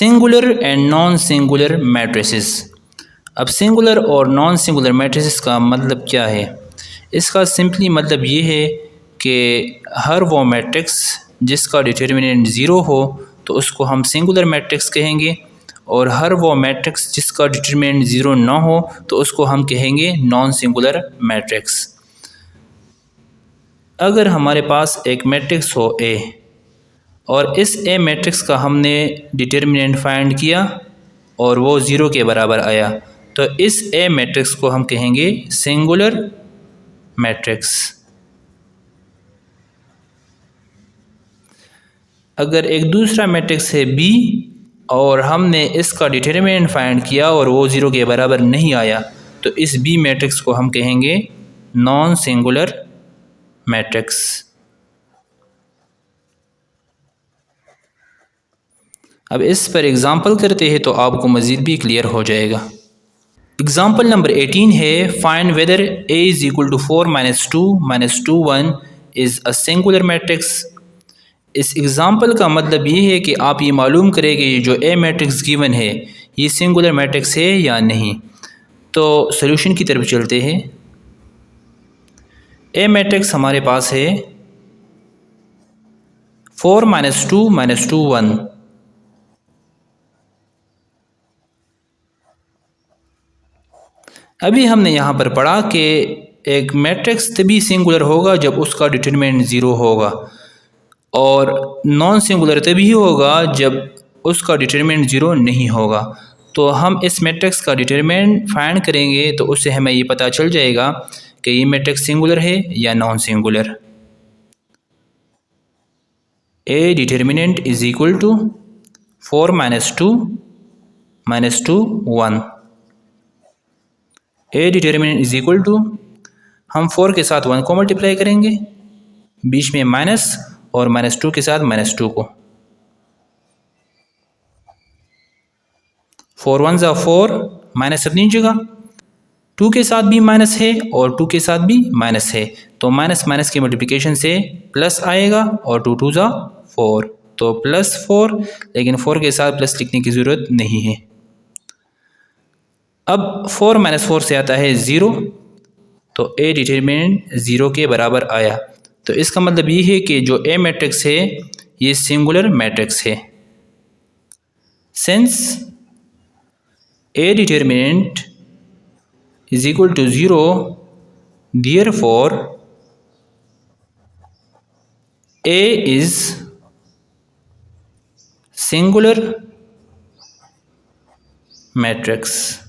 Singular and non singular matrices. अब singular और non singular matrices का मतलब क्या है? इसका सिंपली मतलब ये है कि हर वो मैट्रिक्स जिसका डिटर्मिनेंट ज़ीरो हो तो उसको हम सिंगुलर मैट्रिक्स कहेंगे, और हर वो मैट्रिक्स जिसका डिटर्मिनेंट ज़ीरो ना हो तो उसको हम कहेंगे नॉन सिंगुलर मैट्रिक्स। अगर हमारे पास एक मैट्रिक्स हो ए और इस ए मैट्रिक्स का हमने डिटर्मिनेंट फाइंड किया और वो ज़ीरो के बराबर आया, तो इस ए मैट्रिक्स को हम कहेंगे सिंगुलर मैट्रिक्स। अगर एक दूसरा मैट्रिक्स है बी और हमने इसका डिटर्मिनेंट फाइंड किया और वो ज़ीरो के बराबर नहीं आया, तो इस बी मैट्रिक्स को हम कहेंगे नॉन सिंगुलर मैट्रिक्स। अब इस पर एग्ज़ाम्पल करते हैं तो आपको मज़ीद भी क्लियर हो जाएगा। एग्ज़ाम्पल नंबर 18 है, find whether A is equal to 4 - 2 - 1 is a singular matrix. इस एग्ज़ाम्पल का मतलब ये है कि आप ये मालूम करें कि जो ए मैट्रिक्स गिवन है ये सिंगुलर मैट्रिक्स है या नहीं। तो सॉल्यूशन की तरफ चलते हैं। ए मैट्रिक्स हमारे पास है 4 - 2 - 2 1। अभी हमने यहाँ पर पढ़ा कि एक मैट्रिक्स तभी सिंगुलर होगा जब उसका डिटर्मिनेंट ज़ीरो होगा, और नॉन सिंगुलर तभी होगा जब उसका डिटर्मिनेंट ज़ीरो नहीं होगा। तो हम इस मैट्रिक्स का डिटर्मिनेंट फाइंड करेंगे तो उससे हमें ये पता चल जाएगा कि ये मैट्रिक्स सिंगुलर है या non singular. A determinant is equal to 4 - 2 - 2 1। A determinant is equal to, हम 4 के साथ 1 को मल्टीप्लाई करेंगे, बीच में माइनस और -2 के साथ -2 को, 4 1 ज़ा 4, माइनस अपनी जगह, 2 के साथ भी माइनस है और 2 के साथ भी माइनस है, तो माइनस माइनस की मल्टीप्लिकेशन से प्लस आएगा और 2 2 ज़ा 4, तो +4, लेकिन 4 के साथ प्लस लिखने की ज़रूरत नहीं है। अब 4 - 4 से आता है 0, तो ए डिटर्मिनेंट 0 के बराबर आया। तो इसका मतलब ये है कि जो ए मैट्रिक्स है ये सिंगुलर मैट्रिक्स है। Since A determinant is equal to 0, therefore A is singular matrix.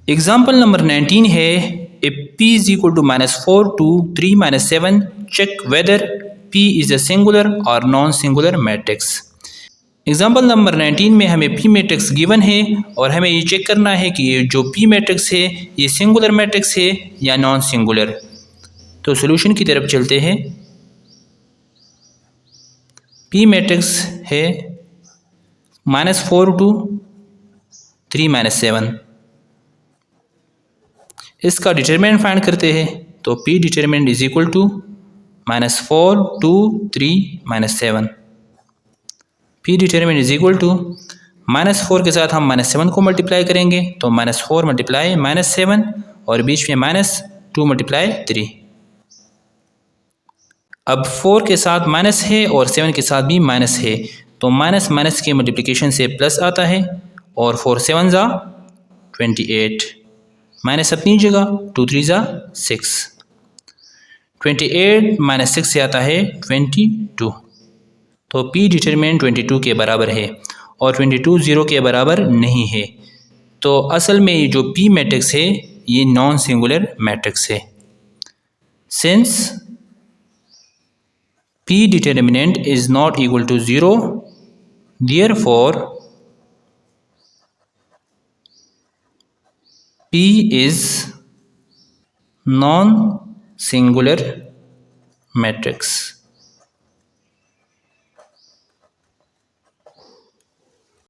Example number 19 है, if p is equal to -4 to 3 - 7 check whether p is a singular or non-singular matrix। Example number 19 में हमें p matrix given है और हमें ये check करना है कि ये जो p मैट्रिक्स है ये सिंगुलर मैट्रिक्स है या नॉन सिंगुलर। तो सॉल्यूशन की तरफ चलते हैं। p मैट्रिक्स है -4 to 3 - 7। इसका डिटर्मिनेंट फाइंड करते हैं, तो p determinant is equal to -4 2 3 - 7। p determinant is equal to -4 के साथ हम -7 को मल्टीप्लाई करेंगे, तो -4 मल्टीप्लाई -7 और बीच में -2 मल्टीप्लाई 3। अब 4 के साथ माइनस है और 7 के साथ भी माइनस है, तो माइनस माइनस के मल्टीप्लिकेशन से प्लस आता है और 4 7 ज़ा 28, माइनस अपनी जगह, 2 3 ज़ा 6, 28 - 6 से आता है 22। तो p डिटर्मिनेंट 22 के बराबर है और 22 0 के बराबर नहीं है। तो असल में ये जो p मैट्रिक्स है ये नॉन सिंगुलर मैट्रिक्स है। Since p determinant is not equal to 0, therefore p is non-singular matrix।